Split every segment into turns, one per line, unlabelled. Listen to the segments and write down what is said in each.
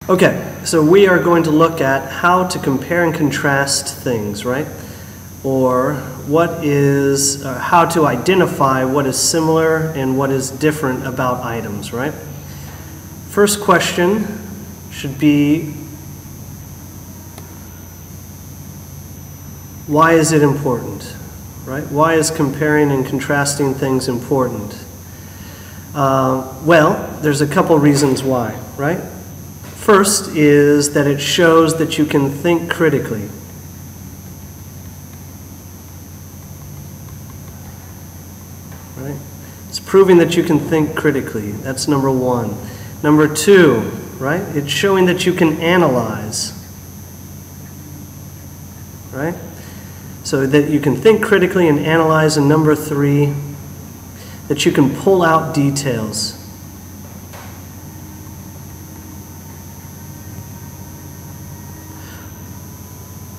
Okay, so we are going to look at how to compare and contrast things, right? Or how to identify what is similar and what is different about items, right? First question should be, why is it important, right? Why is comparing and contrasting things important? Well, there's a couple reasons why, right? First is that it shows that you can think critically. Right? It's proving that you can think critically. That's number one. Number two, right? It's showing that you can analyze. Right? So that you can think critically and analyze. And number three, that you can pull out details.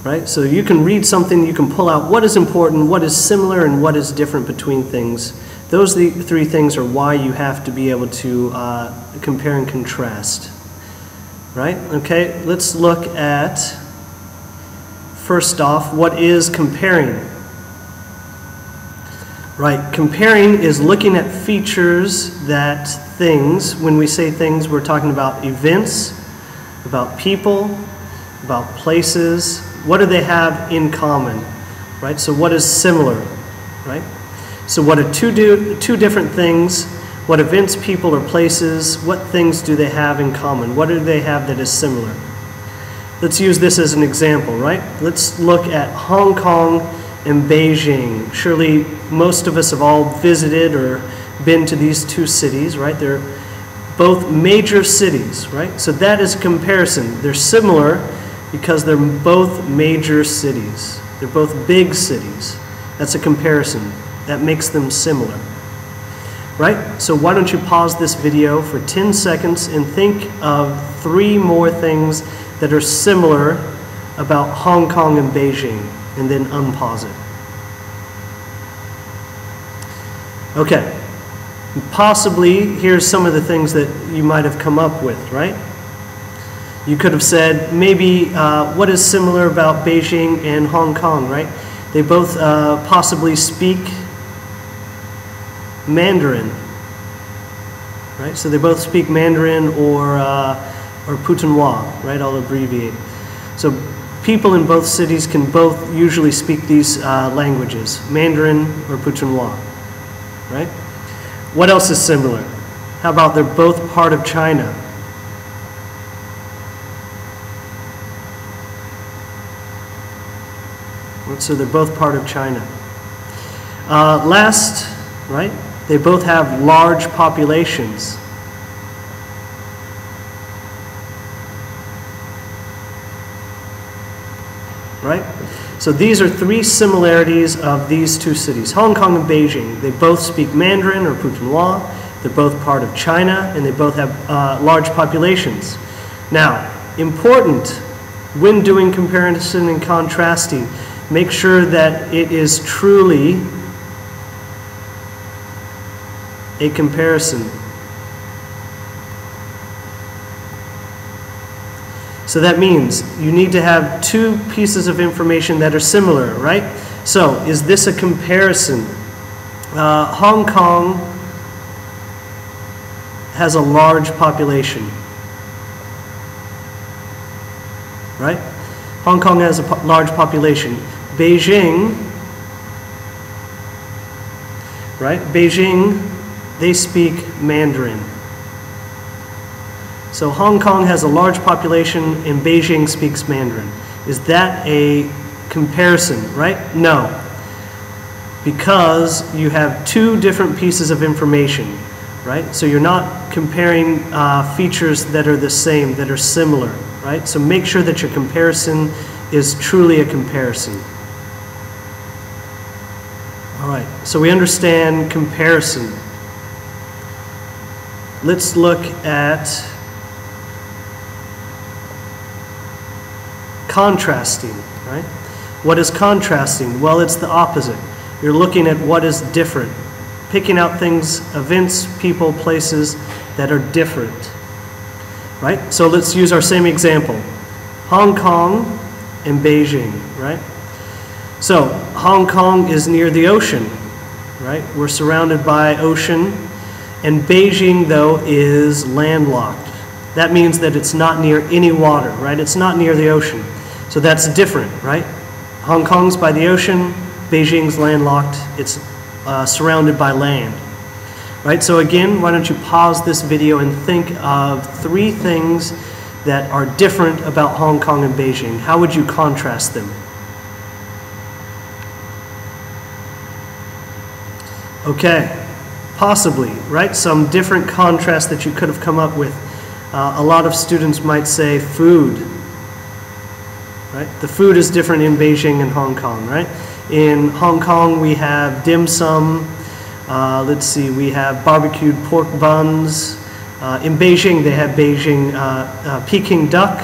Right? So you can read something, you can pull out what is important, what is similar, and what is different between things. Those three things are why you have to be able to compare and contrast. Right? Okay, let's look at, first off, what is comparing? Right, comparing is looking at features that things, when we say things, we're talking about events, about people, about places. What do they have in common, right? So what is similar, right? So what are two different things? What events, people, or places? What things do they have in common? What do they have that is similar? Let's use this as an example, right? Let's look at Hong Kong and Beijing. Surely most of us have all visited or been to these two cities, right? They're both major cities, right? So that is a comparison. They're similar because they're both major cities. They're both big cities. That's a comparison. That makes them similar. Right? So why don't you pause this video for 10 seconds and think of 3 more things that are similar about Hong Kong and Beijing, and then unpause it. Okay. Possibly, here's some of the things that you might have come up with, right? You could have said, maybe, what is similar about Beijing and Hong Kong, right? They both possibly speak Mandarin, right? So they both speak Mandarin or Putonghua, right? I'll abbreviate. So people in both cities can both usually speak these languages, Mandarin or Putonghua, right? What else is similar? How about they're both part of China? So they're both part of China. Last, right? They both have large populations. Right? So these are 3 similarities of these two cities. Hong Kong and Beijing. They both speak Mandarin or Putonghua. They're both part of China, and they both have large populations. Now, important when doing comparison and contrasting, make sure that it is truly a comparison. So that means you need to have 2 pieces of information that are similar, right? So, is this a comparison? Hong Kong has a large population, right? Hong Kong has a large population. Beijing, right? Beijing, they speak Mandarin. So Hong Kong has a large population and Beijing speaks Mandarin. Is that a comparison, right? No. Because you have 2 different pieces of information, right? So you're not comparing features that are the same, that are similar, right? So make sure that your comparison is truly a comparison. All right, so we understand comparison. Let's look at contrasting, right? What is contrasting? Well, it's the opposite. You're looking at what is different, picking out things, events, people, places that are different, right? So let's use our same example. Hong Kong and Beijing, right? So Hong Kong is near the ocean, right? We're surrounded by ocean, and Beijing, though, is landlocked. That means that it's not near any water, right? It's not near the ocean. So that's different, right? Hong Kong's by the ocean, Beijing's landlocked, it's surrounded by land. Right, so again, why don't you pause this video and think of 3 things that are different about Hong Kong and Beijing. How would you contrast them? Okay, possibly, right? Some different contrast that you could have come up with. A lot of students might say food, right? The food is different in Beijing and Hong Kong, right? In Hong Kong, we have dim sum. Let's see, we have barbecued pork buns. In Beijing, they have Beijing Peking duck,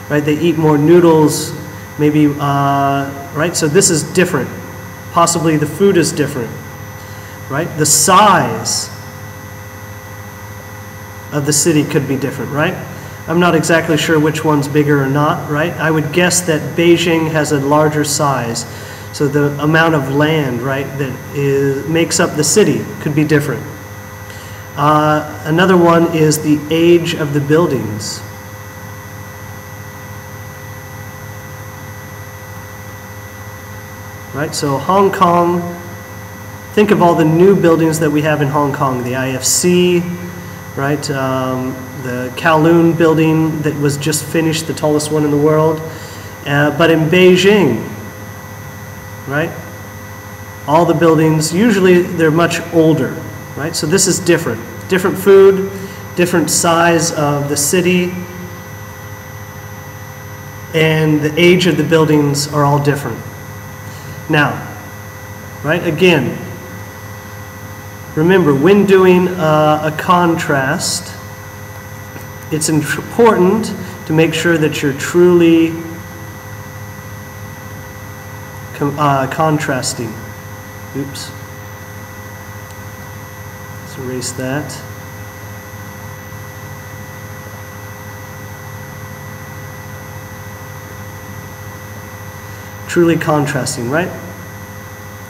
right? They eat more noodles, maybe, right? So this is different. Possibly the food is different, right? The size of the city could be different, right? I'm not exactly sure which one's bigger or not, right? I would guess that Beijing has a larger size. So the amount of land, right, that makes up the city could be different. Another one is the age of the buildings. Right, so Hong Kong, think of all the new buildings that we have in Hong Kong, the IFC, right, the Kowloon building that was just finished, the tallest one in the world. But in Beijing, right? All the buildings, usually they're much older, right? So this is different. Different food, different size of the city, and the age of the buildings are all different. Now, right, again, remember, when doing a contrast, it's important to make sure that you're truly contrasting. Oops. Let's erase that. Truly contrasting, right?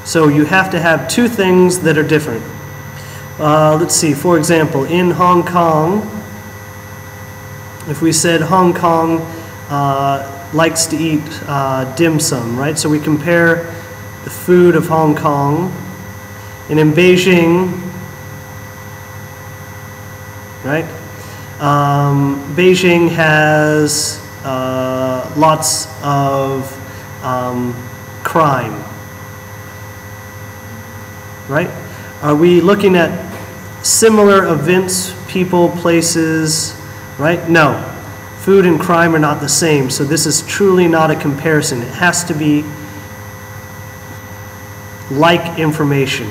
So you have to have 2 things that are different. Let's see, for example, in Hong Kong, if we said Hong Kong likes to eat dim sum, right? So we compare the food of Hong Kong, and in Beijing, right? Beijing has lots of crime, right? Are we looking at similar events, people, places, right? No. Food and crime are not the same, so this is truly not a comparison. It has to be like information.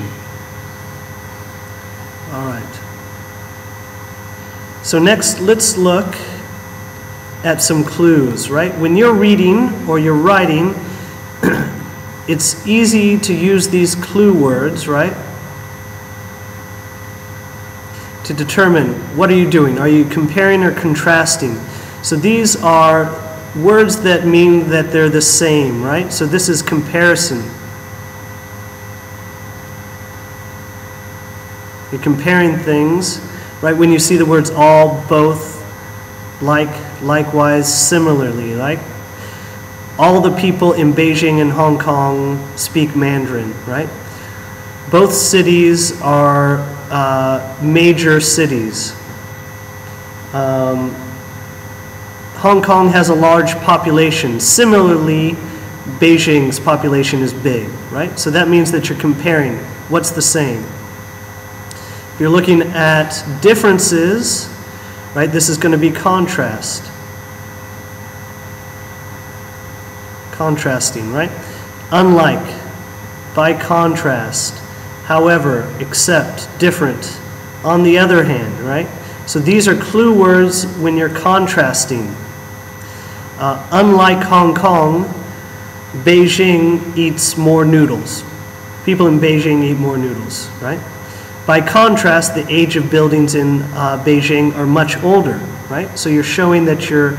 All right. So next, let's look at some clues, right? When you're reading or you're writing, it's easy to use these clue words, right? To determine what are you doing. Are you comparing or contrasting? So these are words that mean that they're the same, right? So this is comparison. You're comparing things, right? When you see the words all, both, like, likewise, similarly, like. All the people in Beijing and Hong Kong speak Mandarin, right? Both cities are major cities. Hong Kong has a large population. Similarly, Beijing's population is big, right? So that means that you're comparing what's the same. If you're looking at differences, right, this is going to be contrast. Contrasting, right? Unlike, by contrast, however, except, different, on the other hand, right? So these are clue words when you're contrasting. Unlike Hong Kong, Beijing eats more noodles. People in Beijing eat more noodles, right? By contrast, the age of buildings in Beijing are much older, right? So you're showing that you're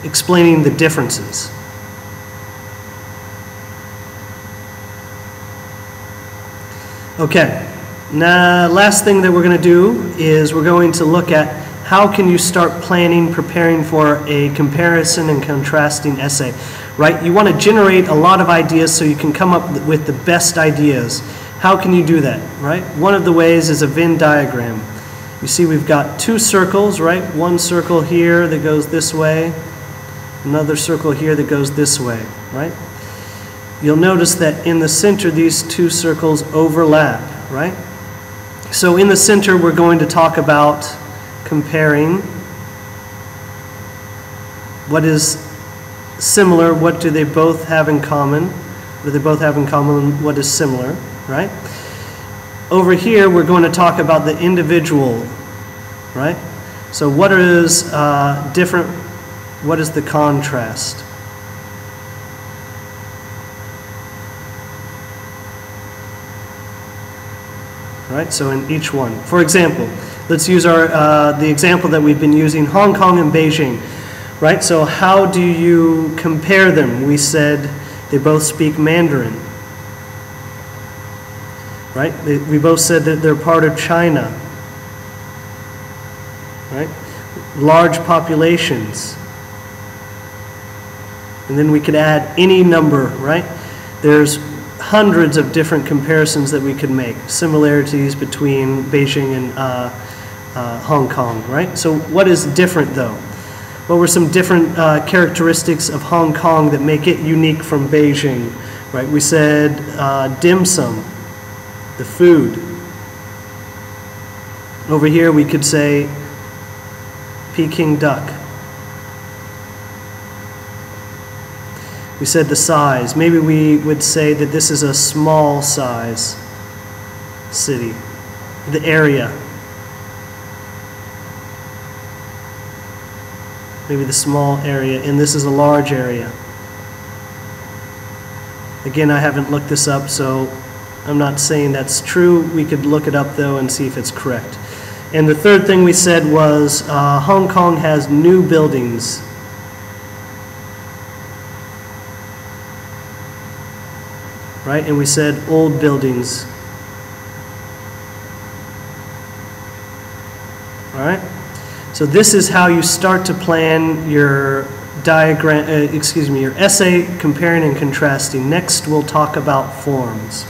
explaining the differences. Okay, now last thing that we're going to do is we're going to look at how can you start planning, preparing for a comparison and contrasting essay, right? You want to generate a lot of ideas so you can come up with the best ideas. How can you do that, right? One of the ways is a Venn diagram. You see we've got two circles, right? One circle here that goes this way, another circle here that goes this way, right? You'll notice that in the center these two circles overlap, right? So in the center we're going to talk about comparing what is similar, what do they both have in common, what do they both have in common, what is similar, right? Over here we're going to talk about the individual, right? So what is different, what is the contrast? Right, so in each one. For example, let's use the example that we've been using, Hong Kong and Beijing. Right, so how do you compare them? We said they both speak Mandarin. Right, we both said that they're part of China. Right, large populations. And then we could add any number, right? There's hundreds of different comparisons that we could make, similarities between Beijing and Hong Kong, right? So what is different though? What were some different characteristics of Hong Kong that make it unique from Beijing, right? We said dim sum, the food. Over here we could say Peking duck. We said the size. Maybe we would say that this is a small size city. The area. Maybe the small area, and this is a large area. Again, I haven't looked this up, so I'm not saying that's true. We could look it up though and see if it's correct. And the third thing we said was Hong Kong has new buildings. Right? And we said old buildings. All right? So this is how you start to plan your your essay comparing and contrasting. Next we'll talk about forms.